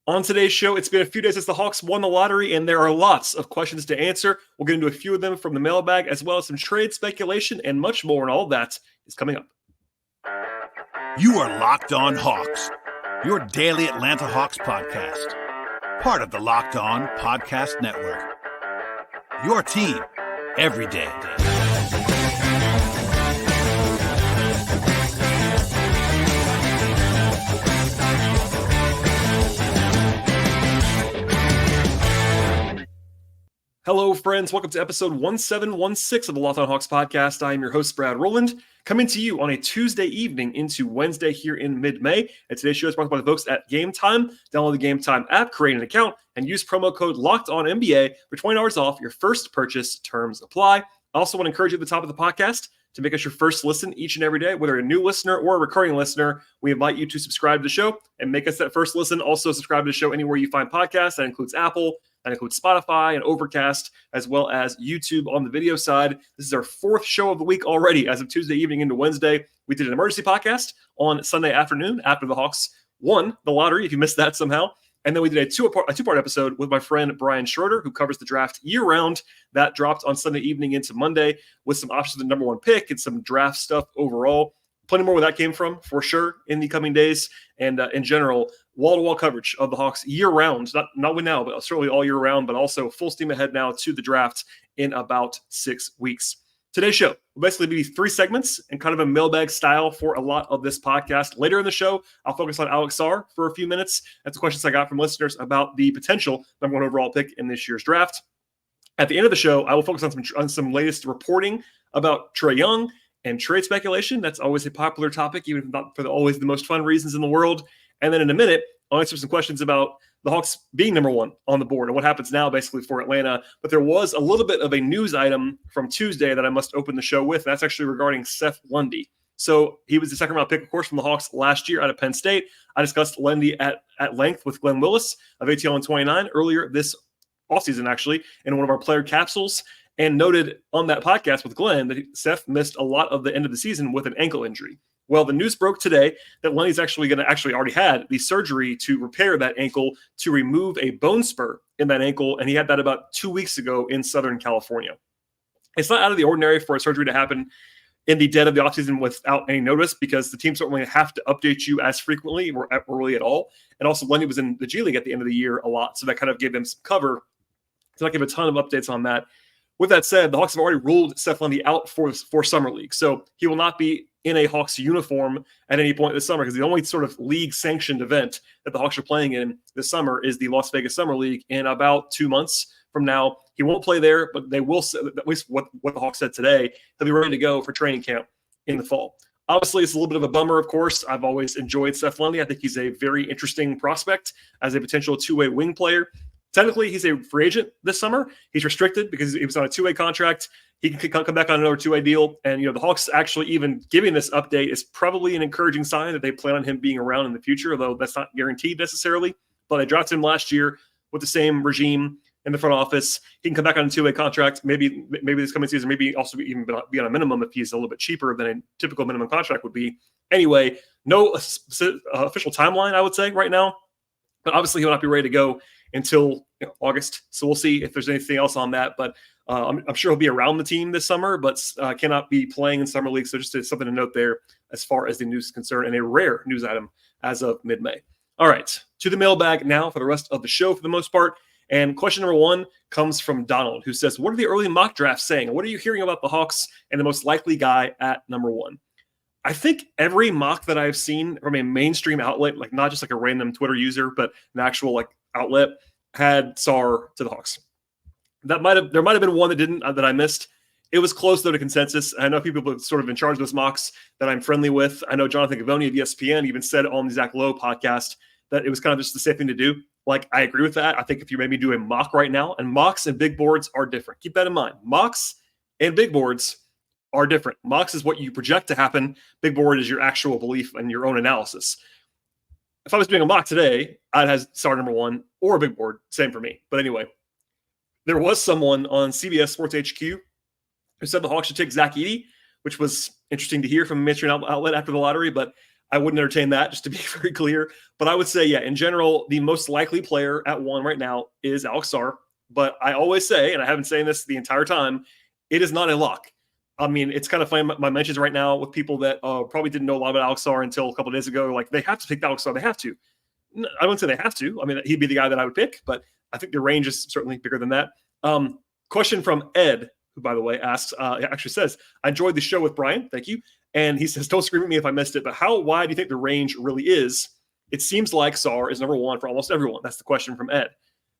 On today's show, it's been a few days since the Hawks won the lottery, and there are lots of questions to answer. We'll get into a few of them from the mailbag, as well as some trade speculation and much more, and all of that is coming up. You are Locked On Hawks, your daily Atlanta Hawks podcast. Part of the Locked On Podcast Network. Your team every day. Hello, friends. Welcome to episode 1716 of the Locked On Hawks podcast. I am your host, Brad Rowland, coming to you on a Tuesday evening into Wednesday here in mid-May. And today's show is brought by the folks at Game Time. Download the Game Time app, create an account, and use promo code LOCKEDONNBA for $20 off your first purchase. Terms apply. I also want to encourage you at the top of the podcast to make us your first listen each and every day. Whether a new listener or a recurring listener, we invite you to subscribe to the show and make us that first listen. Also, subscribe to the show anywhere you find podcasts. That includes Apple, that includes Spotify and Overcast, as well as YouTube on the video side. This is our fourth show of the week already as of Tuesday evening into Wednesday. We did an emergency podcast on Sunday afternoon after the Hawks won the lottery, if you missed that somehow. And then we did a two-part episode with my friend Brian Schroeder, who covers the draft year-round. That dropped on Sunday evening into Monday with some options of the number one pick and some draft stuff overall. Plenty more where that came from, for sure, in the coming days. And in general, wall-to-wall coverage of the Hawks year-round. Not now, but certainly all year round, but also full steam ahead now to the draft in about 6 weeks. Today's show will basically be 3 segments and kind of a mailbag style for a lot of this podcast. Later in the show, I'll focus on Alex Sarr for a few minutes. That's the questions I got from listeners about the potential number one overall pick in this year's draft. At the end of the show, I will focus on some latest reporting about Trey Young and trade speculation. That's always a popular topic, even if not for always the most fun reasons in the world. And then in a minute, I'll answer some questions about the Hawks being number one on the board and what happens now basically for Atlanta. But there was a little bit of a news item from Tuesday that I must open the show with. That's actually regarding Seth Lundy. So he was the second round pick, of course, from the Hawks last year out of Penn State. I discussed Lundy at length with Glenn Willis of ATL and 29 earlier this offseason, actually, in one of our player capsules, and noted on that podcast with Glenn that Seth missed a lot of the end of the season with an ankle injury. Well, the news broke today that Lundy's actually already had the surgery to repair that ankle, to remove a bone spur in that ankle, and he had that about 2 weeks ago in Southern California. It's not out of the ordinary for a surgery to happen in the dead of the offseason without any notice, because the teams certainly have to update you as frequently or really at all. And also, Lundy was in the G League at the end of the year a lot, so that kind of gave them some cover to not give a ton of updates on that. With that said, the Hawks have already ruled Seth Lundy out for Summer League. So he will not be in a Hawks uniform at any point this summer, because the only sort of league-sanctioned event that the Hawks are playing in this summer is the Las Vegas Summer League in about 2 months from now. He won't play there, but they will, at least what the Hawks said today, he'll be ready to go for training camp in the fall. Obviously, it's a little bit of a bummer, of course. I've always enjoyed Seth Lundy. I think he's a very interesting prospect as a potential two-way wing player. Technically, he's a free agent this summer. He's restricted because he was on a two-way contract. He can come back on another two-way deal. And, the Hawks actually even giving this update is probably an encouraging sign that they plan on him being around in the future, although that's not guaranteed necessarily. But they drafted him last year with the same regime in the front office. He can come back on a two-way contract. Maybe this coming season, maybe also even be on a minimum if he's a little bit cheaper than a typical minimum contract would be. Anyway, no official timeline, I would say, right now. But obviously, he will not be ready to go until August. So we'll see if there's anything else on that. But I'm sure he'll be around the team this summer, but cannot be playing in Summer League. So just something to note there as far as the news is concerned, and a rare news item as of mid-May. All right, to the mailbag now for the rest of the show for the most part. And question number 1 comes from Donald, who says, what are the early mock drafts saying? What are you hearing about the Hawks and the most likely guy at number 1? I think every mock that I've seen from a mainstream outlet, like not just like a random Twitter user, but an actual like outlet, had Sarr to the Hawks. There might have been one that didn't, that I missed. It was close though to consensus. I know people sort of in charge of those mocks that I'm friendly with. I know Jonathan Gavoni of ESPN even said on the Zach Lowe podcast that it was kind of just the safe thing to do. Like, I agree with that. I think if you maybe do a mock right now, and mocks and big boards are different. Keep that in mind. Mocks and big boards are different. Mocks is what you project to happen. Big board is your actual belief and your own analysis. If I was doing a mock today, I'd have Sarr number 1 or a big board. Same for me. But anyway, there was someone on CBS Sports HQ who said the Hawks should take Zaccharie, which was interesting to hear from a mainstream outlet after the lottery. But I wouldn't entertain that, just to be very clear. But I would say, yeah, in general, the most likely player at 1 right now is Alex Sarr. But I always say, and I haven't saying this the entire time, it is not a lock. I mean, it's kind of funny, my mentions right now with people that probably didn't know a lot about Alex Sarr until a couple of days ago. Like, they have to pick Alex Sarr. They have to. No, I wouldn't say they have to. I mean, he'd be the guy that I would pick, but I think the range is certainly bigger than that. Question from Ed, who, by the way, asks, actually says, I enjoyed the show with Brian. Thank you. And he says, don't scream at me if I missed it, but how wide do you think the range really is? It seems like Sarr is number 1 for almost everyone. That's the question from Ed.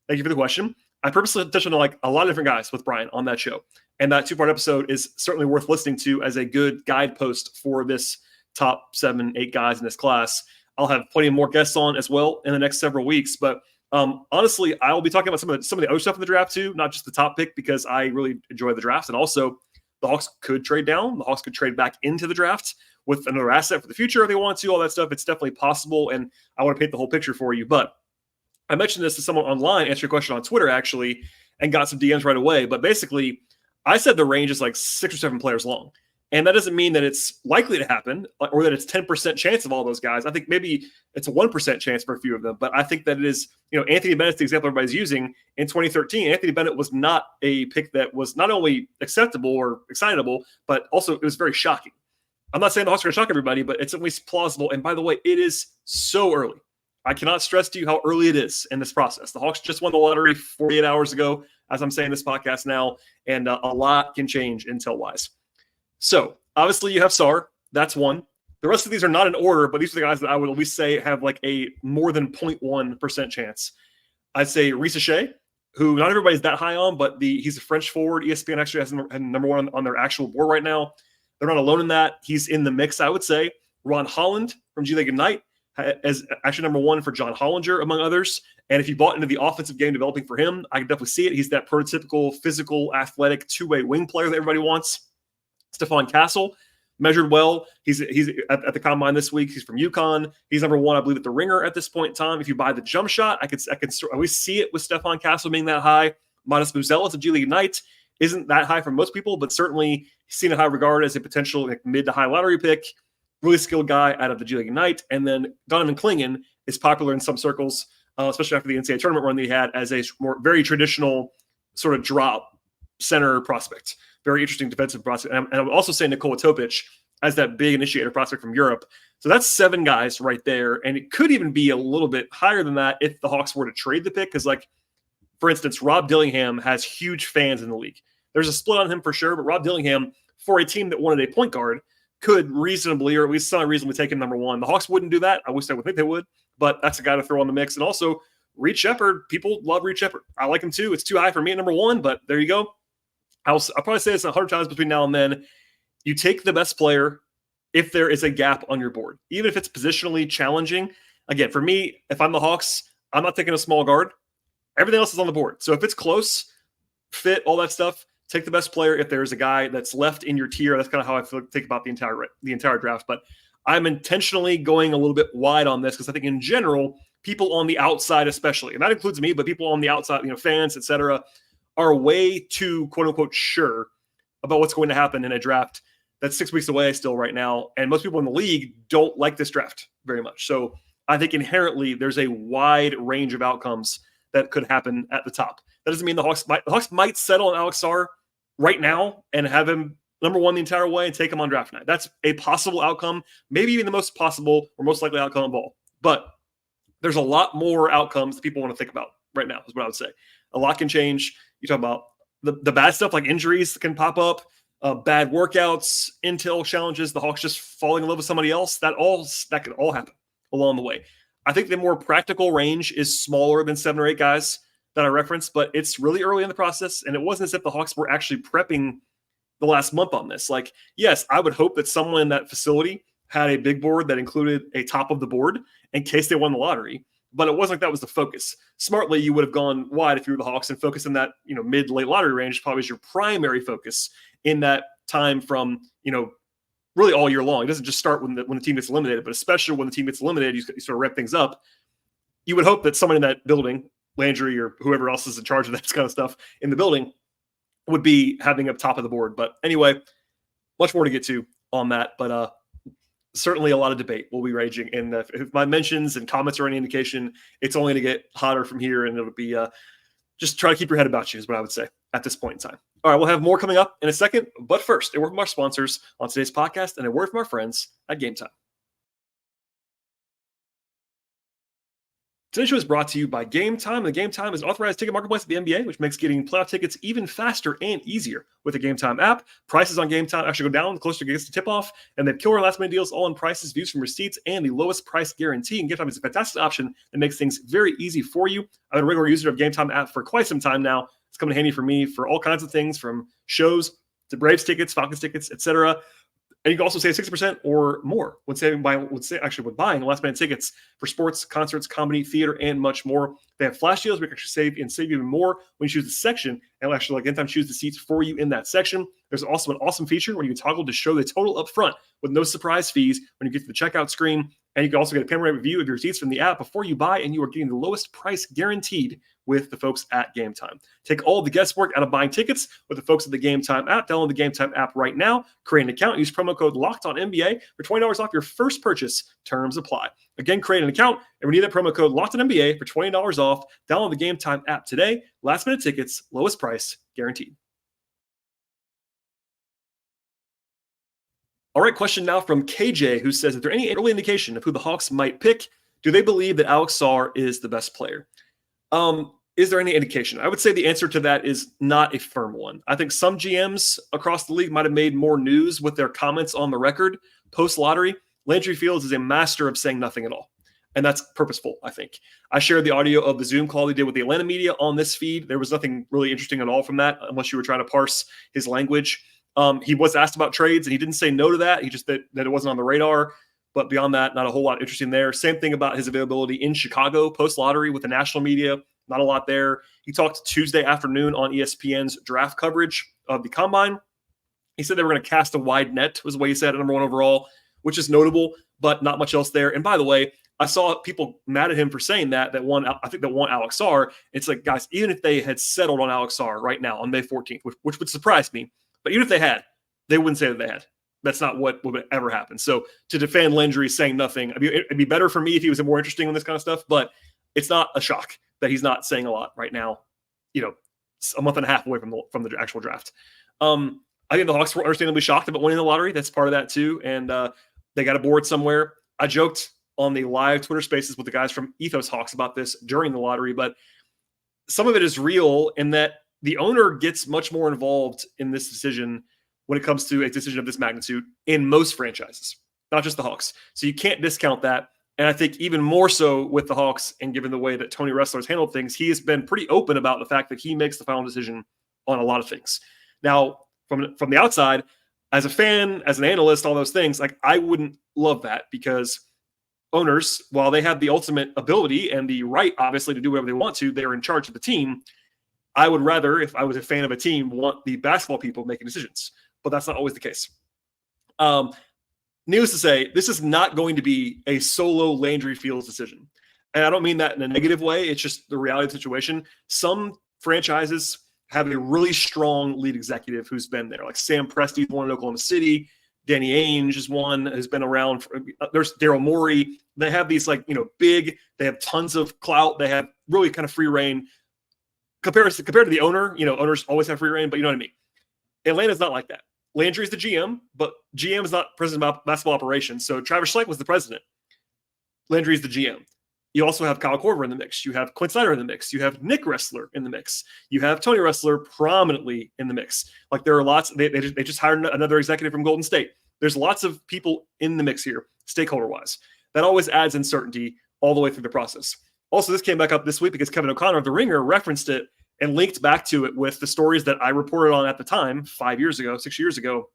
Thank you for the question. I purposely touched on like a lot of different guys with Brian on that show. And that 2-part episode is certainly worth listening to as a good guidepost for this top 7, 8 guys in this class. I'll have plenty more guests on as well in the next several weeks. But honestly, I'll be talking about some of the other stuff in the draft too, not just the top pick, because I really enjoy the draft. And also, the Hawks could trade down. The Hawks could trade back into the draft with another asset for the future if they want to, all that stuff. It's definitely possible, and I want to paint the whole picture for you. But I mentioned this to someone online, answered your question on Twitter, actually, and got some DMs right away. But basically, I said the range is like 6 or 7 players long. And that doesn't mean that it's likely to happen or that it's 10% chance of all those guys. I think maybe it's a 1% chance for a few of them. But I think that it is, Anthony Bennett's the example everybody's using. In 2013, Anthony Bennett was not a pick that was not only acceptable or excitable, but also it was very shocking. I'm not saying the Hawks are going to shock everybody, but it's at least plausible. And by the way, it is so early. I cannot stress to you how early it is in this process. The Hawks just won the lottery 48 hours ago, as I'm saying this podcast now, and a lot can change intel-wise. So, obviously, you have Sarr. That's 1. The rest of these are not in order, but these are the guys that I would at least say have like a more than 0.1% chance. I'd say Risacher, who not everybody's that high on, but he's a French forward. ESPN actually has him number 1 on their actual board right now. They're not alone in that. He's in the mix, I would say. Ron Holland from G League Ignite as actually number 1 for John Hollinger, among others. And if you bought into the offensive game developing for him, I can definitely see it. He's that prototypical, physical, athletic, two-way wing player that everybody wants. Stephon Castle measured well. He's at the combine this week. He's from UConn. He's number 1, I believe, at the ringer at this point in time. If you buy the jump shot, I can always see it with Stephon Castle being that high. Modest Muzelis of G League Ignite isn't that high for most people, but certainly seen in high regard as a potential mid to high lottery pick. Really skilled guy out of the G League Ignite. And then Donovan Clingan is popular in some circles, especially after the NCAA tournament run that he had, as a very traditional sort of drop center prospect. Very interesting defensive prospect. And I would also say Nikola Topic as that big initiator prospect from Europe. So that's 7 guys right there. And it could even be a little bit higher than that if the Hawks were to trade the pick. Because, like, for instance, Rob Dillingham has huge fans in the league. There's a split on him for sure, but Rob Dillingham, for a team that wanted a point guard, could reasonably, or at least semi-reasonably, take him number 1. The Hawks wouldn't do that. I wish I would think they would, but that's a guy to throw on the mix. And also, Reed Sheppard, people love Reed Sheppard. I like him too. It's too high for me at number 1, but there you go. I'll probably say this 100 times between now and then. You take the best player if there is a gap on your board, even if it's positionally challenging. Again, for me, if I'm the Hawks, I'm not taking a small guard. Everything else is on the board. So if it's close, fit, all that stuff, take the best player if there's a guy that's left in your tier. That's kind of how I think about the entire draft. But I'm intentionally going a little bit wide on this because I think in general, people on the outside especially, and that includes me, but people on the outside, fans, etc., are way too, quote unquote, sure about what's going to happen in a draft that's 6 weeks away still right now. And most people in the league don't like this draft very much. So I think inherently there's a wide range of outcomes that could happen at the top. That doesn't mean the Hawks might settle on Alex Sarr right now and have him number 1 the entire way and take him on draft night. That's a possible outcome, maybe even the most possible or most likely outcome of all. But there's a lot more outcomes that people want to think about right now, is what I would say. A lot can change. You talk about the bad stuff, like injuries can pop up, bad workouts, intel challenges, the Hawks just falling in love with somebody else. That could all happen along the way. I think the more practical range is smaller than 7 or 8 guys that I referenced, but it's really early in the process, and it wasn't as if the Hawks were actually prepping the last month on this. Like, yes, I would hope that someone in that facility had a big board that included a top of the board in case they won the lottery. But it wasn't like that was the focus. Smartly, you would have gone wide if you were the Hawks and focused in that, mid-late lottery range, probably as your primary focus in that time from, really all year long. It doesn't just start when the team gets eliminated, but especially when the team gets eliminated, you sort of wrap things up. You would hope that someone in that building, Landry or whoever else is in charge of that kind of stuff in the building, would be having up top of the board. But anyway, much more to get to on that. But certainly a lot of debate will be raging. And if my mentions and comments are any indication, it's only going to get hotter from here, and it'll be just try to keep your head about you is what I would say at this point in time. All right, we'll have more coming up in a second. But first, a word from our sponsors on today's podcast and a word from our friends at Game Time. Today's show is brought to you by Game Time. And Game Time is an authorized ticket marketplace at the NBA, which makes getting playoff tickets even faster and easier. With the Game Time app, prices on Game Time actually go down the closer it gets to tip-off, and they have killer last-minute deals all in prices, views from receipts, and the lowest price guarantee. And Game Time is a fantastic option that makes things very easy for you. I've been a regular user of Game Time app for quite some time now. It's coming handy for me for all kinds of things, from shows to Braves tickets, Falcons tickets, etc. And you can also save 60% or more when buying last-minute tickets for sports, concerts, comedy, theater, and much more. They have flash deals where you can actually save even more when you choose the section, and it'll actually Game Time choose the seats for you in that section. There's also an awesome feature where you can toggle to show the total up front with no surprise fees when you get to the checkout screen. And you can also get a panoramic view of your receipts from the app before you buy, and you are getting the lowest price guaranteed with the folks at Game Time. Take all the guesswork out of buying tickets with the folks at the Game Time app. Download the Game Time app right now. Create an account. Use promo code LOCKEDONNBA for $20 off your first purchase. Terms apply. Again, create an account, and we need that promo code LOCKEDONNBA for $20 off. Download the Game Time app today. Last minute tickets, lowest price guaranteed. All right, question now from KJ, who says, is there any early indication of who the Hawks might pick? Do they believe that Alex Sarr is the best player? Is there any indication? I would say the answer to that is not a firm one. I think some GMs across the league might have made more news with their comments on the record post-lottery. Landry Fields is a master of saying nothing at all, and that's purposeful, I think. I shared the audio of the Zoom call he did with the Atlanta media on this feed. There was nothing really interesting at all from that, unless you were trying to parse his language. He was asked about trades, and he didn't say no to that. He just that it wasn't on the radar. But beyond that, not a whole lot interesting there. Same thing about his availability in Chicago post-lottery with the national media. Not a lot there. He talked Tuesday afternoon on ESPN's draft coverage of the Combine. He said they were going to cast a wide net, was the way he said, at number 1 overall, which is notable, but not much else there. And by the way, I saw people mad at him for saying that want Alex Sarr. It's like, guys, even if they had settled on Alex Sarr right now on May 14th, which would surprise me, but even if they had, they wouldn't say that they had. That's not what would ever happen. So to defend Landry saying nothing, it'd be better for me if he was more interesting on this kind of stuff, but it's not a shock that he's not saying a lot right now, a month and a half away from the actual draft. I think the Hawks were understandably shocked about winning the lottery. That's part of that too. And they got a board somewhere. I joked on the live Twitter spaces with the guys from Ethos Hawks about this during the lottery, but some of it is real in that the owner gets much more involved in this decision when it comes to a decision of this magnitude in most franchises, not just the Hawks. So you can't discount that. And I think even more so with the Hawks, and given the way that Tony Ressler has handled things, he has been pretty open about the fact that he makes the final decision on a lot of things. Now, from the outside, as a fan, as an analyst, all those things, like I wouldn't love that, because owners, while they have the ultimate ability and the right, obviously, to do whatever they want to, they're in charge of the team. I would rather, if I was a fan of a team, want the basketball people making decisions. But that's not always the case. Needless to say, this is not going to be a solo Landry Fields decision. And I don't mean that in a negative way. It's just the reality of the situation. Some franchises have a really strong lead executive who's been there. Like Sam Presti's one in Oklahoma City. Danny Ainge is one who's been around. There's Daryl Morey. They have these big, they have tons of clout. They have really kind of free reign. Compared to the owner, owners always have free reign, but you know what I mean. Atlanta's not like that. Landry's the GM, but GM is not president of basketball operations. So Travis Schlenk was the president. Landry's the GM. You also have Kyle Korver in the mix. You have Quinn Snyder in the mix. You have Nick Ressler in the mix. You have Tony Ressler prominently in the mix. Like there are lots. They just hired another executive from Golden State. There's lots of people in the mix here, stakeholder-wise. That always adds uncertainty all the way through the process. Also, this came back up this week because Kevin O'Connor of The Ringer referenced it and linked back to it with the stories that I reported on at the time, 6 years ago.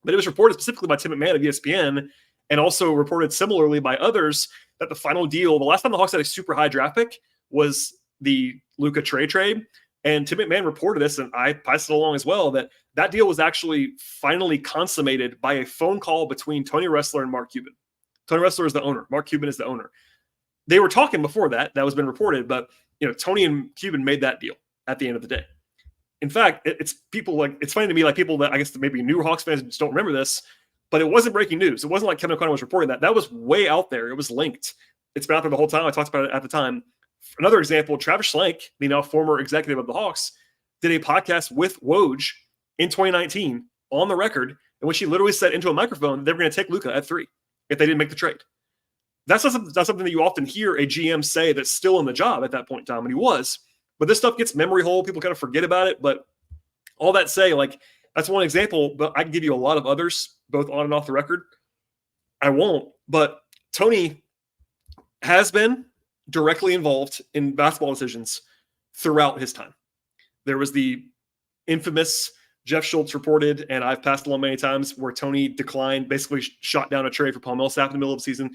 But it was reported specifically by Tim McMahon of ESPN, and also reported similarly by others, that the final deal, the last time the Hawks had a super high draft pick, was the Luka Trae trade. And Tim McMahon reported this, and I passed it along as well, that deal was actually finally consummated by a phone call between Tony Ressler and Mark Cuban. Tony Ressler is the owner. Mark Cuban is the owner. They were talking before that was been reported, but Tony and Cuban made that deal at the end of the day. In fact, it's funny to me, like people that I guess maybe new Hawks fans just don't remember this. But it wasn't breaking news. It wasn't like Kevin O'Connor was reporting that. That was way out there. It was linked. It's been out there the whole time. I talked about it at the time. Another example, Travis Schlenk, the now former executive of the Hawks, did a podcast with Woj in 2019 on the record in which he literally said into a microphone they were going to take Luka at 3 if they didn't make the trade. That's not something that you often hear a GM say that's still in the job at that point in time, and he was. But this stuff gets memory hole. People kind of forget about it. But all that say, like, that's one example, but I can give you a lot of others, both on and off the record. I won't, but Tony has been directly involved in basketball decisions throughout his time. There was the infamous Jeff Schultz reported, and I've passed along many times, where Tony declined, basically shot down a trade for Paul Millsap in the middle of the season.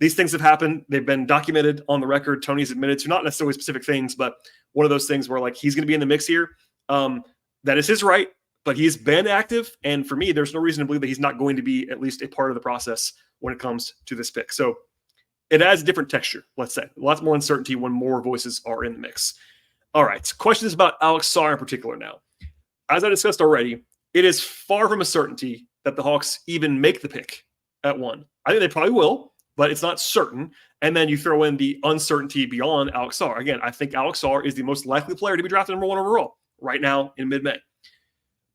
These things have happened. They've been documented on the record. Tony's admitted to not necessarily specific things, but one of those things where, like, he's going to be in the mix here. That is his right, but he's been active. And for me, there's no reason to believe that he's not going to be at least a part of the process when it comes to this pick. So it adds a different texture, let's say. Lots more uncertainty when more voices are in the mix. All right. Questions about Alex Sarr in particular now. As I discussed already, it is far from a certainty that the Hawks even make the pick at 1. I think they probably will, but it's not certain. And then you throw in the uncertainty beyond Alex Sarr. Again, I think Alex Sarr is the most likely player to be drafted number 1 overall right now in mid-May.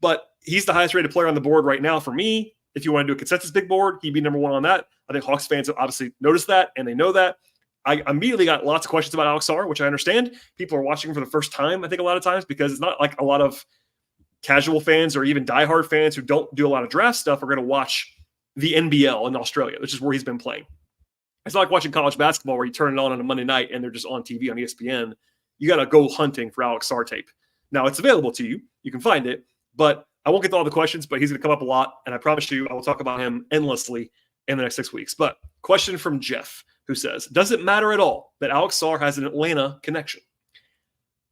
But he's the highest rated player on the board right now for me. If you want to do a consensus big board, he'd be number 1 on that. I think Hawks fans have obviously noticed that, and they know that. I immediately got lots of questions about Alex Sarr, which I understand. People are watching for the first time, I think, a lot of times, because it's not like a lot of casual fans or even diehard fans who don't do a lot of draft stuff are going to watch the NBL in Australia, which is where he's been playing. It's not like watching college basketball where you turn it on a Monday night and they're just on TV on ESPN. You got to go hunting for Alex Sarr tape. Now, it's available to you. You can find it, but I won't get to all the questions, but he's going to come up a lot, and I promise you I will talk about him endlessly in the next 6 weeks. But question from Jeff, who says, does it matter at all that Alex Sarr has an Atlanta connection?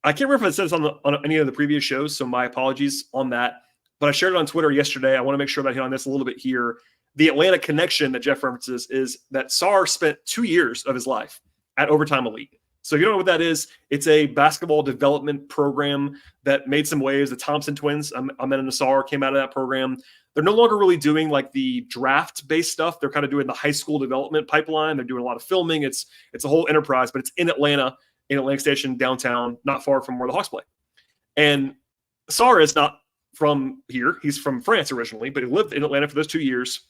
I can't remember if I said this on any of the previous shows, so my apologies on that. But I shared it on Twitter yesterday. I want to make sure that I hit on this a little bit here. The Atlanta connection that Jeff references is that Sarr spent 2 years of his life at Overtime Elite. So if you don't know what that is, it's a basketball development program that made some waves. The Thompson twins, Ahmed and Sarr, came out of that program. They're no longer really doing like the draft-based stuff. They're kind of doing the high school development pipeline. They're doing a lot of filming. It's a whole enterprise, but it's in Atlanta, in Atlantic Station, downtown, not far from where the Hawks play. And Sarr is not from here. He's from France originally, but he lived in Atlanta for those 2 years.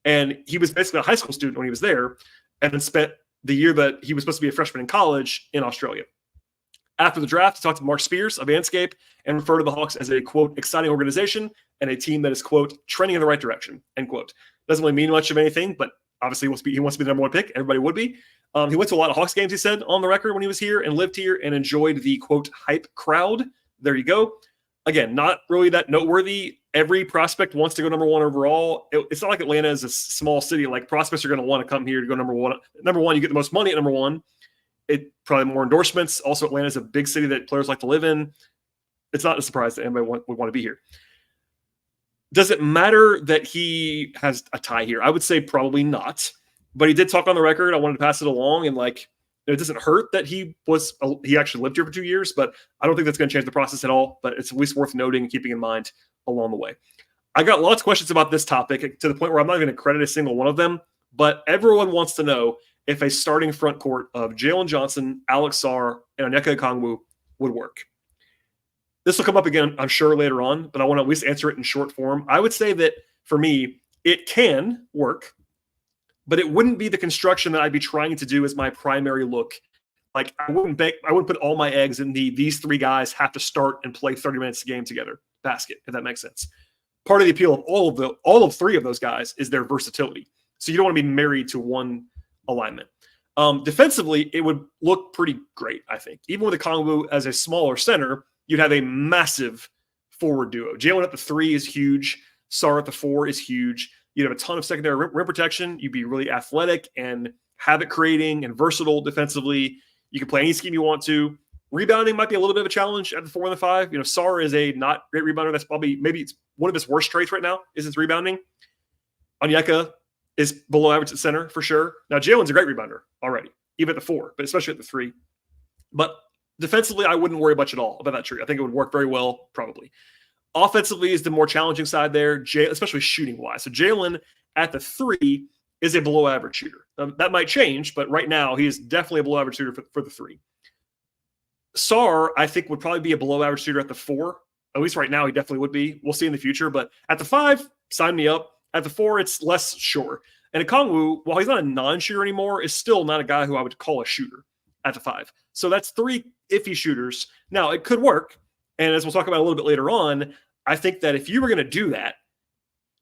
And he was basically a high school student when he was there, and then spent the year that he was supposed to be a freshman in college in Australia. After the draft, he talked to Mark Spears of Anscape and referred to the Hawks as a, quote, exciting organization and a team that is, quote, trending in the right direction, end quote. Doesn't really mean much of anything, but obviously he wants to be the number 1 pick. Everybody would be. He went to a lot of Hawks games, he said, on the record when he was here and lived here and enjoyed the, quote, hype crowd. There you go. Again, not really that noteworthy. Every prospect wants to go number 1 overall. It's not like Atlanta is a small city. Like, prospects are going to want to come here to go number 1. Number 1, you get the most money at number 1. It probably more endorsements. Also, Atlanta is a big city that players like to live in. It's not a surprise that anybody would want to be here. Does it matter that he has a tie here? I would say probably not. But he did talk on the record. I wanted to pass it along, and like, it doesn't hurt that he actually lived here for 2 years, but I don't think that's going to change the process at all. But it's at least worth noting and keeping in mind along the way. I got lots of questions about this topic to the point where I'm not going to credit a single one of them, but everyone wants to know if a starting front court of Jalen Johnson, Alex Sarr, and Onyeka Okongwu would work. This will come up again, I'm sure, later on, but I want to at least answer it in short form. I would say that for me, it can work, but it wouldn't be the construction that I'd be trying to do as my primary look. Like, I wouldn't put all my eggs in these 3 guys have to start and play 30 minutes a game together basket, if that makes sense. Part of the appeal of all of 3 of those guys is their versatility. So you don't want to be married to one alignment. Defensively, it would look pretty great, I think. Even with Okongwu as a smaller center, you'd have a massive forward duo. Jalen at the 3 is huge. Sarr at the 4 is huge. You'd have a ton of secondary rim protection. You'd be really athletic and havoc creating and versatile defensively. You can play any scheme you want to. Rebounding might be a little bit of a challenge at the 4 and the 5. You know, Sarr is a not great rebounder. That's maybe it's one of his worst traits right now is his rebounding. Onyeka is below average at center for sure. Now, Jalen's a great rebounder already, even at the 4, but especially at the 3. But defensively, I wouldn't worry much at all about that tree. I think it would work very well, probably. Offensively is the more challenging side there, especially shooting-wise. So Jalen at the 3 is a below-average shooter. That might change, but right now he is definitely a below-average shooter for the 3. Sarr, I think, would probably be a below-average shooter at the 4. At least right now, he definitely would be. We'll see in the future. But at the 5, sign me up. At the 4, it's less sure. And Okongwu, while he's not a non-shooter anymore, is still not a guy who I would call a shooter at the 5. So that's 3 iffy shooters. Now, it could work. And as we'll talk about a little bit later on, I think that if you were going to do that,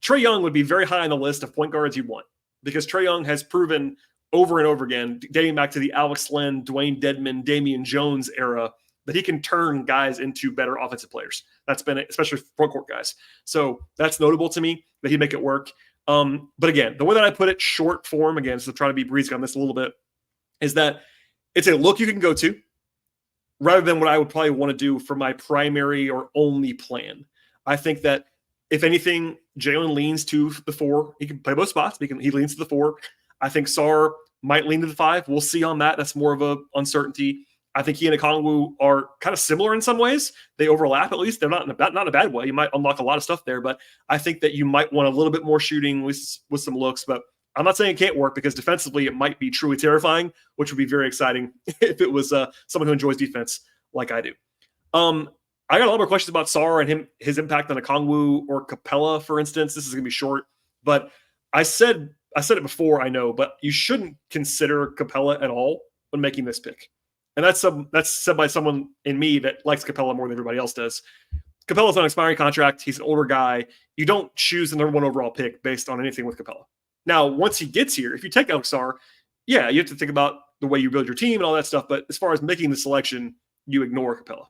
Trey Young would be very high on the list of point guards you want, because Trey Young has proven over and over again, dating back to the Alex Len, Dwayne Dedman, Damian Jones era, that he can turn guys into better offensive players. That's been, especially front court guys. So that's notable to me that he'd make it work. But again, the way that I put it, short form, again, so to try to be breezy on this a little bit, is that it's a look you can go to rather than what I would probably want to do for my primary or only plan. I think that if anything, Jalen leans to the 4. He can play both spots. He leans to the 4. I think Sarr might lean to the 5. We'll see on that. That's more of a uncertainty. I think he and Okongwu are kind of similar in some ways. They overlap, at least. They're not in a bad way. You might unlock a lot of stuff there, but I think that you might want a little bit more shooting with some looks. But I'm not saying it can't work, because defensively it might be truly terrifying, which would be very exciting if it was someone who enjoys defense like I do. I got a lot more questions about Sarr and his impact on Okongwu or Capella, for instance. This is going to be short, but I said it before, I know, but you shouldn't consider Capella at all when making this pick. And that's said by someone in me that likes Capella more than everybody else does. Capella's on an expiring contract. He's an older guy. You don't choose the number 1 overall pick based on anything with Capella. Now, once he gets here, if you take Alex Sarr, yeah, you have to think about the way you build your team and all that stuff. But as far as making the selection, you ignore Capella.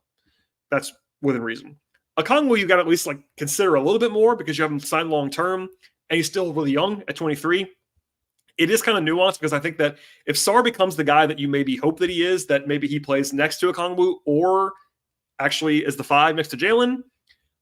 That's within reason. Okongwu, you got to at least consider a little bit more, because you have him signed long term and he's still really young at 23. It is kind of nuanced, because I think that if Sarr becomes the guy that you maybe hope that he is, that maybe he plays next to Okongwu or actually is the 5 next to Jalen,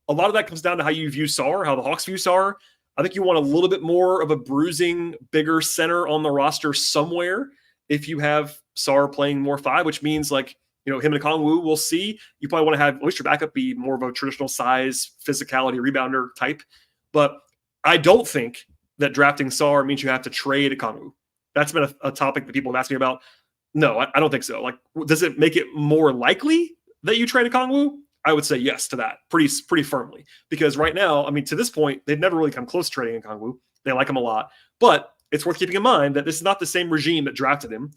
a lot of that comes down to how you view Sarr, how the Hawks view Sarr. I think you want a little bit more of a bruising, bigger center on the roster somewhere if you have Sarr playing more 5, which means him and Okongwu, we'll see. You probably want to have at least your backup be more of a traditional size, physicality, rebounder type. But I don't think that drafting Sarr means you have to trade Okongwu. That's been a topic that people have asked me about. No, I don't think so. Does it make it more likely that you trade Okongwu? I would say yes to that pretty firmly, because right now, to this point, they've never really come close to trading Okongwu. They like him a lot, but it's worth keeping in mind that this is not the same regime that drafted him,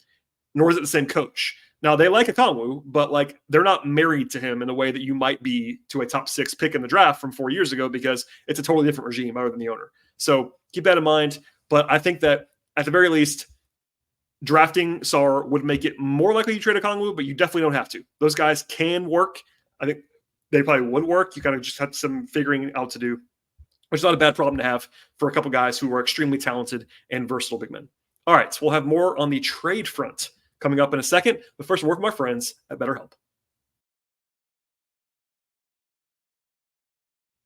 nor is it the same coach. Now, they like Okongwu, but they're not married to him in the way that you might be to a top 6 pick in the draft from 4 years ago, because it's a totally different regime other than the owner. So keep that in mind. But I think that at the very least, drafting Sarr would make it more likely you trade Okongwu, but you definitely don't have to. Those guys can work. I think they probably would work. You kind of just have some figuring out to do, which is not a bad problem to have for a couple guys who are extremely talented and versatile big men. All right, so we'll have more on the trade front coming up in a second. But first, we'll work with my friends at BetterHelp.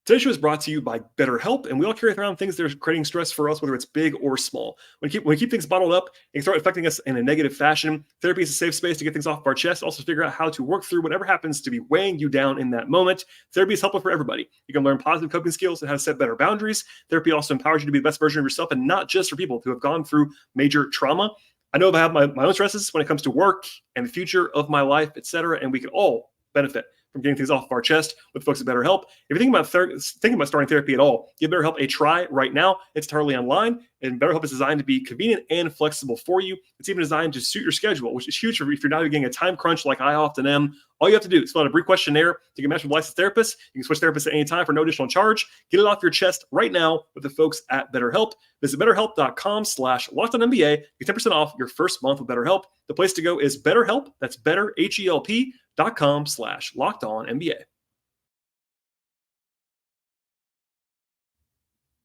Today's show is brought to you by BetterHelp, and we all carry around things that are creating stress for us, whether it's big or small. When we keep things bottled up, it can start affecting us in a negative fashion. Therapy is a safe space to get things off our chest, also figure out how to work through whatever happens to be weighing you down in that moment. Therapy is helpful for everybody. You can learn positive coping skills and how to set better boundaries. Therapy also empowers you to be the best version of yourself, and not just for people who have gone through major trauma. I know I have my own stresses when it comes to work and the future of my life, etc., and we can all benefit from getting things off of our chest with folks at BetterHelp. If you're thinking about starting therapy at all, give BetterHelp a try right now. It's entirely online, and BetterHelp is designed to be convenient and flexible for you. It's even designed to suit your schedule, which is huge if you're not getting a time crunch like I often am. All you have to do is fill out a brief questionnaire to get matched with a licensed therapist. You can switch therapists at any time for no additional charge. Get it off your chest right now with the folks at BetterHelp. Visit BetterHelp.com/LockedOnNBA. Get 10% off your first month with BetterHelp. The place to go is BetterHelp. That's BetterHelp.com/LockedOnNBA.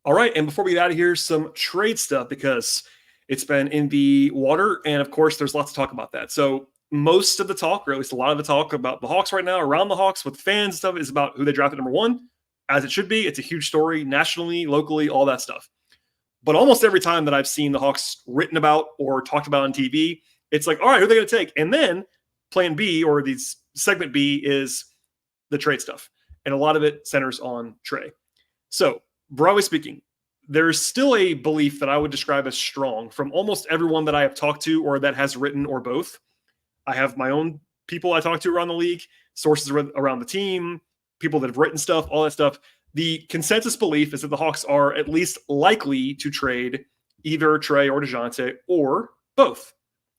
All right, and before we get out of here, some trade stuff, because it's been in the water, and of course, there's lots to talk about that. So most of the talk, or at least a lot of the talk about the Hawks right now, around the Hawks with fans and stuff, is about who they drafted number 1, as it should be. It's a huge story nationally, locally, all that stuff. But almost every time that I've seen the Hawks written about or talked about on TV, it's like, all right, who are they going to take? And then plan B, or these segment B, is the trade stuff. and a lot of it centers on Trae. So, broadly speaking, there's still a belief that I would describe as strong from almost everyone that I have talked to or that has written or both. I have my own people I talk to around the league, sources around the team, people that have written stuff, all that stuff. The consensus belief is that the Hawks are at least likely to trade either Trae or Dejounte or both.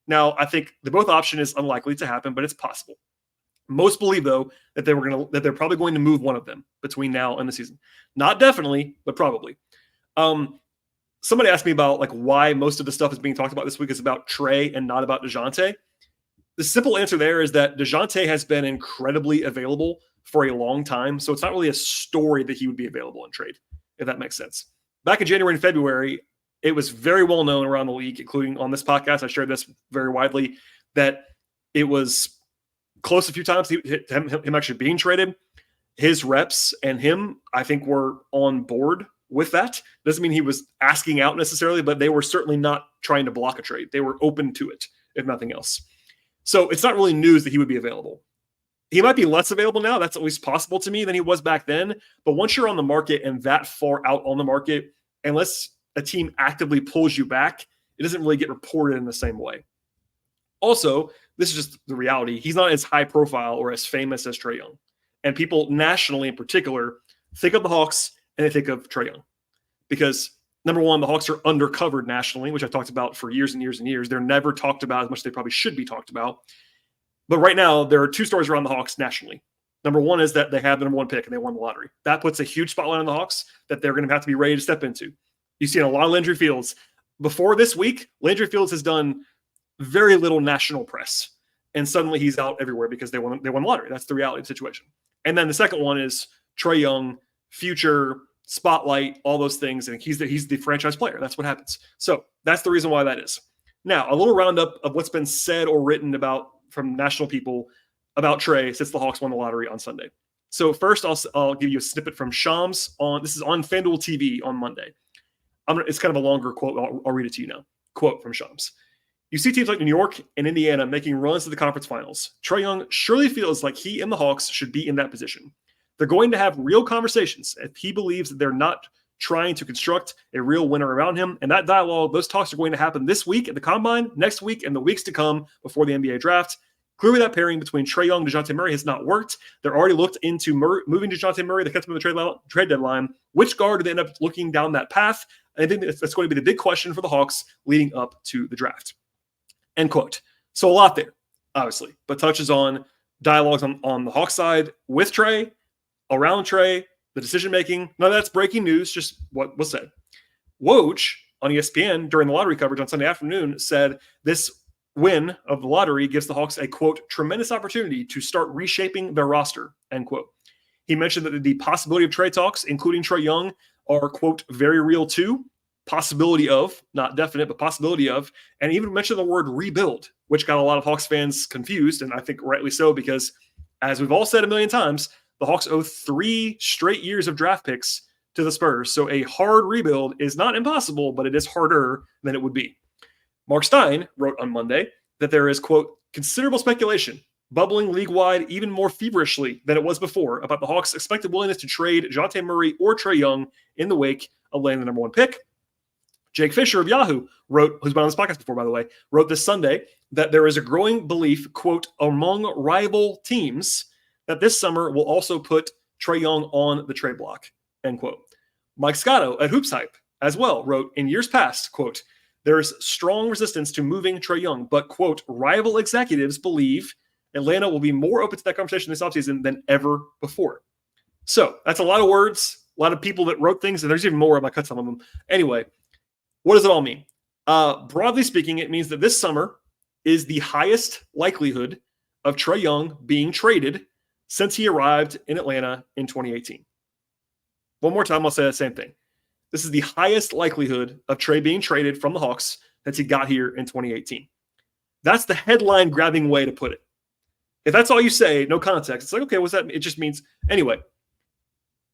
Now, I think the both option is unlikely to happen, but it's possible. Most believe, though, that they're probably going to move one of them between now and the season. Not definitely, but probably. Somebody asked me about like why most of the stuff is being talked about this week is about Trae and not about Dejounte. The simple answer there is that Dejounte has been incredibly available for a long time, so it's not really a story that he would be available in trade, if that makes sense. Back in January and February, it was very well known around the league, including on this podcast. I shared this very widely, that it was close a few times to him actually being traded. His reps and him, I think, were on board with that. Doesn't mean he was asking out necessarily, but they were certainly not trying to block a trade. They were open to it, if nothing else. So it's not really news that he would be available. He might be less available now. That's at least possible to me than he was back then. But once you're on the market and that far out on the market, unless a team actively pulls you back, it doesn't really get reported in the same way. Also, this is just the reality. He's not as high profile or as famous as Trey Young. And people nationally in particular think of the Hawks and they think of Trey Young. Because number one, the Hawks are undercovered nationally, which I've talked about for years and years and years. They're never talked about as much as they probably should be talked about. But right now, there are two stories around the Hawks nationally. Number one is that they have the number one pick and they won the lottery. That puts a huge spotlight on the Hawks that they're going to have to be ready to step into. You've seen a lot of Landry Fields. Before this week, Landry Fields has done very little national press. And suddenly he's out everywhere because they won the lottery. That's the reality of the situation. And then the second one is Trey Young, future, spotlight, all those things. And he's the franchise player. That's what happens. So that's the reason why that is. Now, a little roundup of what's been said or written about from national people about Trae since the Hawks won the lottery on Sunday. So first, I'll give you a snippet from Shams this is on FanDuel TV on Monday. It's kind of a longer quote. I'll read it to you now. Quote from Shams. You see teams like New York and Indiana making runs to the conference finals. Trey Young surely feels like he and the Hawks should be in that position. They're going to have real conversations if he believes that they're not trying to construct a real winner around him. And that dialogue, those talks are going to happen this week at the Combine, next week, and the weeks to come before the NBA draft. Clearly, that pairing between Trey Young and Dejounte Murray has not worked. They're already looked into moving Dejounte Murray. They kept him in the trade deadline. Which guard do they end up looking down that path? I think that's going to be the big question for the Hawks leading up to the draft. End quote. So a lot there, obviously, but touches on dialogues on the Hawks side with Trey, around Trey, the decision-making. None of that's breaking news, just what was said. Woj on ESPN during the lottery coverage on Sunday afternoon said this win of the lottery gives the Hawks a, quote, tremendous opportunity to start reshaping their roster, end quote. He mentioned that the possibility of trade talks, including Trey Young, are, quote, very real too. Possibility of, not definite, but possibility of, and even mentioned the word rebuild, which got a lot of Hawks fans confused, and I think rightly so, because as we've all said a million times, the Hawks owe 3 straight years of draft picks to the Spurs. So a hard rebuild is not impossible, but it is harder than it would be. Mark Stein wrote on Monday that there is, quote, considerable speculation bubbling league-wide even more feverishly than it was before about the Hawks' expected willingness to trade Dejounte Murray or Trey Young in the wake of landing the number one pick. Jake Fisher of Yahoo wrote, who's been on this podcast before, by the way, wrote this Sunday that there is a growing belief, quote, among rival teams that this summer will also put Trey Young on the trade block, end quote. Mike Scotto at Hoops Hype as well wrote, in years past, quote, there's strong resistance to moving Trey Young, but, quote, rival executives believe Atlanta will be more open to that conversation this offseason than ever before. So that's a lot of words, a lot of people that wrote things, and there's even more. I might cut some of them. Anyway, what does it all mean? Broadly speaking, it means that this summer is the highest likelihood of Trey Young being traded since he arrived in Atlanta in 2018. One more time, I'll say the same thing. This is the highest likelihood of Trey being traded from the Hawks since he got here in 2018. That's the headline-grabbing way to put it. If that's all you say, no context, it's like, okay, what's that mean? It just means, anyway.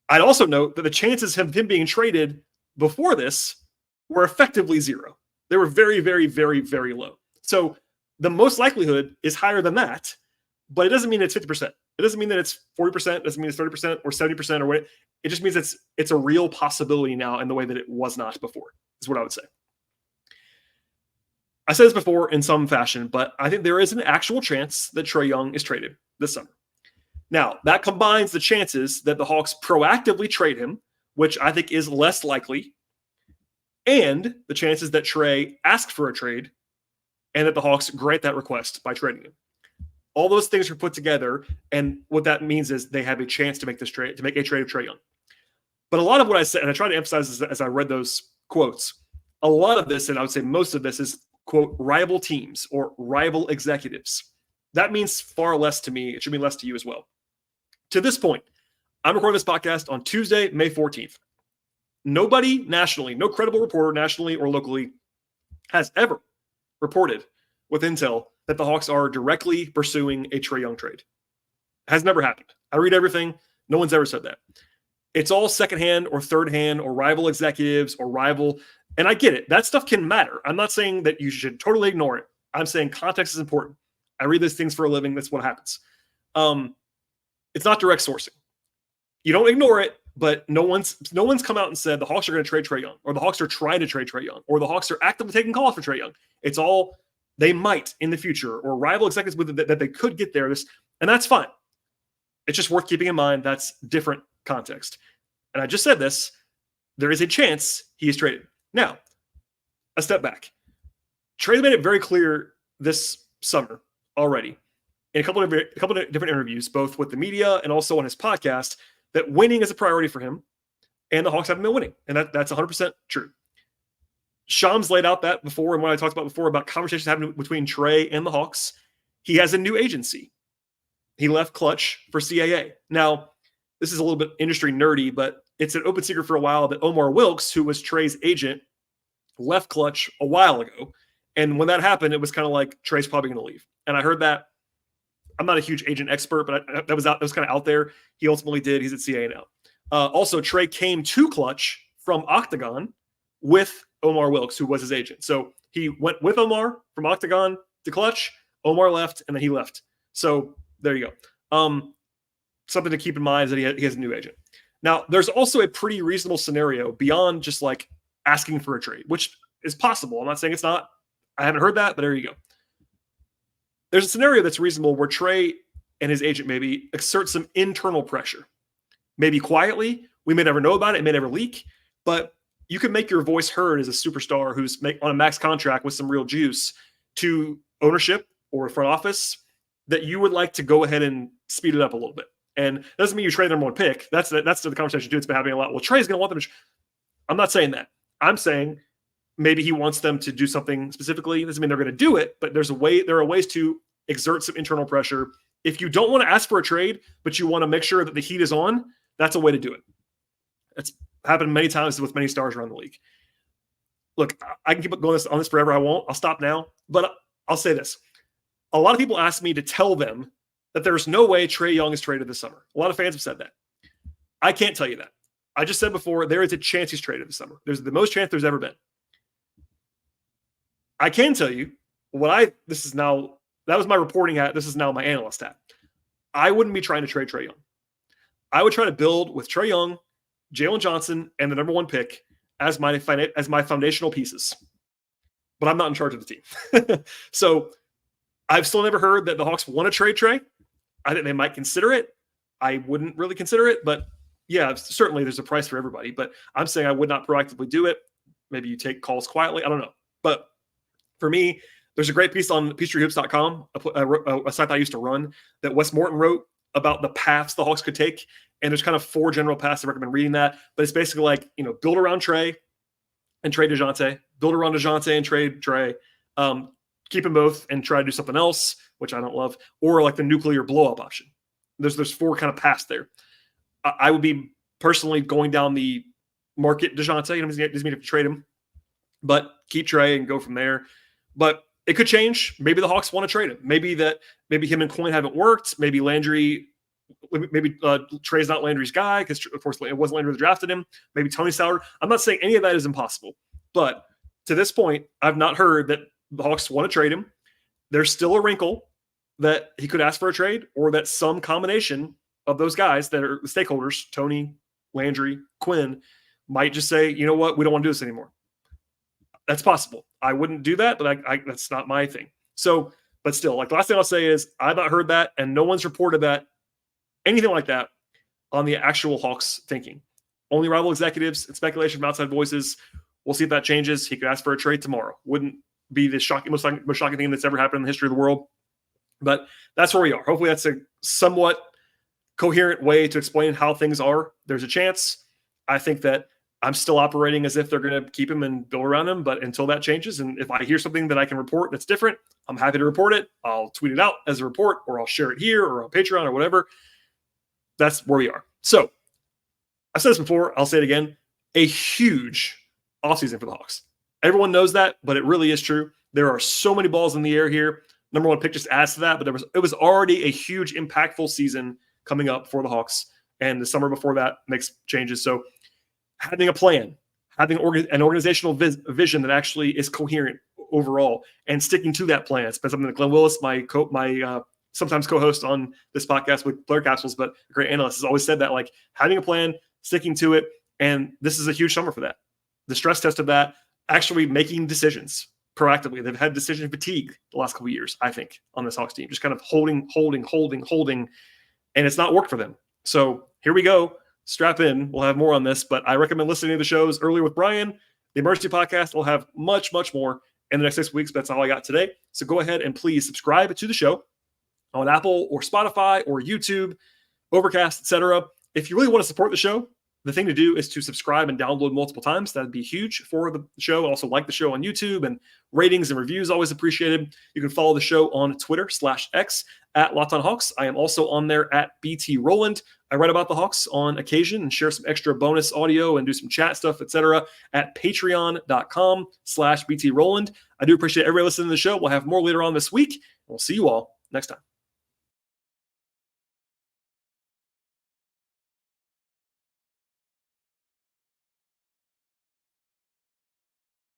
I'd also note that the chances of him being traded before this were effectively zero. They were very, very, very, very low. So the most likelihood is higher than that, but it doesn't mean it's 50%. It doesn't mean that it's 40%. It doesn't mean it's 30% or 70% or what. It just means it's a real possibility now in the way that it was not before, is what I would say. I said this before in some fashion, but I think there is an actual chance that Trey Young is traded this summer. Now, that combines the chances that the Hawks proactively trade him, which I think is less likely, and the chances that Trey asked for a trade and that the Hawks grant that request by trading him. All those things are put together, and what that means is they have a chance to make this trade, to make a trade of Trey Young. But a lot of what I said, and I try to emphasize as I read those quotes, a lot of this, and I would say most of this, is, quote, rival teams or rival executives. That means far less to me. It should mean less to you as well. To this point, I'm recording this podcast on Tuesday, May 14th. Nobody nationally, no credible reporter nationally or locally has ever reported with intel that the Hawks are directly pursuing a Trey Young trade. Has never happened. I read everything. No one's ever said that. It's all secondhand or third-hand or rival executives or rival. And I get it. That stuff can matter. I'm not saying that you should totally ignore it. I'm saying context is important. I read these things for a living. That's what happens. It's not direct sourcing. You don't ignore it, but no one's come out and said the Hawks are going to trade Trey Young, or the Hawks are trying to trade Trey Young, or the Hawks are actively taking calls for Trey Young. It's all they might in the future, or rival executives with that they could get there. And that's fine. It's just worth keeping in mind that's different context. And I just said this. There is a chance he is traded. Now, a step back. Trey made it very clear this summer already in a couple of different interviews, both with the media and also on his podcast, that winning is a priority for him, and the Hawks haven't been winning. And that's 100% true. Shams laid out that before, and what I talked about before about conversations happening between Trey and the Hawks. He has a new agency. He left Clutch for CAA. Now, this is a little bit industry nerdy, but it's an open secret for a while that Omar Wilkes, who was Trey's agent, left Clutch a while ago. And when that happened, it was kind of like Trey's probably going to leave. And I heard that. I'm not a huge agent expert, but that was kind of out there. He ultimately did. He's at CAA now. Also, Trey came to Clutch from Octagon with Omar Wilkes, who was his agent. So he went with Omar from Octagon to Clutch. Omar left, and then he left. So there you go. Something to keep in mind is that he has a new agent. Now, there's also a pretty reasonable scenario beyond just like asking for a trade, which is possible. I'm not saying it's not. I haven't heard that, but there you go. There's a scenario that's reasonable where Trey and his agent maybe exert some internal pressure. Maybe quietly. We may never know about it. It may never leak. But you can make your voice heard as a superstar who's on a max contract with some real juice to ownership or front office that you would like to go ahead and speed it up a little bit. And it doesn't mean you trade the number one pick. That's the conversation too. It's been happening a lot. Well, Trey's going to want them to. I'm not saying that. I'm saying maybe he wants them to do something specifically. It doesn't mean they're going to do it, but there are ways to exert some internal pressure. If you don't want to ask for a trade, but you want to make sure that the heat is on, that's a way to do it. It's happened many times with many stars around the league. Look, I can keep going on this forever. I won't. I'll stop now. But I'll say this. A lot of people ask me to tell them that there's no way Trey Young is traded this summer. A lot of fans have said that. I can't tell you that. I just said before, there is a chance he's traded this summer. There's the most chance there's ever been. I can tell you that was my reporting hat. This is now my analyst hat. I wouldn't be trying to trade Trey Young. I would try to build with Trey Young, Jalen Johnson, and the number one pick as my foundational pieces. But I'm not in charge of the team. So I've still never heard that the Hawks want to trade Trey. I think they might consider it. I wouldn't really consider it, but yeah, certainly there's a price for everybody. But I'm saying I would not proactively do it. Maybe you take calls quietly. I don't know. But for me, there's a great piece on PeachtreeHoops.com, a site that I used to run, that Wes Morton wrote about the paths the Hawks could take. And there's kind of 4 general paths. I recommend reading that. But it's basically like, build around Trey and trade Dejounte, build around Dejounte and trade Trey, keep them both and try to do something else, which I don't love, or like the nuclear blow-up option. There's 4 kind of paths there. I would be personally going down the market Dejounte. It doesn't mean to trade him, but keep Trey and go from there. But it could change. Maybe the Hawks want to trade him. Maybe him and Coyne haven't worked. Maybe Trey's not Landry's guy because, of course, it wasn't Landry that drafted him. Maybe Tony's salary. I'm not saying any of that is impossible. But to this point, I've not heard that the Hawks want to trade him. There's still a wrinkle that he could ask for a trade, or that some combination of those guys that are the stakeholders, Tony, Landry, Quinn, might just say, you know what, we don't want to do this anymore. That's possible. I wouldn't do that, but that's not my thing. So, but still, like, the last thing I'll say is I've not heard that, and no one's reported that, anything like that, on the actual Hawks thinking. Only rival executives and speculation from outside voices. We'll see if that changes. He could ask for a trade tomorrow. Wouldn't be the most shocking thing that's ever happened in the history of the world. But that's where we are. Hopefully that's a somewhat coherent way to explain how things are. There's a chance. I think that I'm still operating as if they're going to keep him and build around him. But until that changes, and if I hear something that I can report that's different, I'm happy to report it. I'll tweet it out as a report, or I'll share it here or on Patreon or whatever. That's where we are. So I've said this before. I'll say it again. A huge offseason for the Hawks. Everyone knows that, but it really is true. There are so many balls in the air here. Number one pick just adds to that, but it was already a huge, impactful season coming up for the Hawks, and the summer before that makes changes. So having a plan, having an organizational vision that actually is coherent overall, and sticking to that plan. It's been something that Glenn Willis, my sometimes co-host on this podcast with Player Capsules, but a great analyst, has always said that, like, having a plan, sticking to it, and this is a huge summer for that. The stress test of that, actually making decisions proactively. They've had decision fatigue the last couple of years, I think, on this Hawks team, just kind of holding, and it's not worked for them. So here we go. Strap in. We'll have more on this, but I recommend listening to the shows earlier with Brian. The Emergency Podcast will have much, much more in the next 6 weeks. But that's all I got today. So go ahead and please subscribe to the show on Apple or Spotify or YouTube, Overcast, etc. If you really want to support the show, the thing to do is to subscribe and download multiple times. That'd be huge for the show. Also, like the show on YouTube, and ratings and reviews always appreciated. You can follow the show on Twitter/X at Locked On Hawks. I am also on there at BT Rowland. I write about the Hawks on occasion and share some extra bonus audio and do some chat stuff, etc. at patreon.com/BT Rowland. I do appreciate everybody listening to the show. We'll have more later on this week. We'll see you all next time.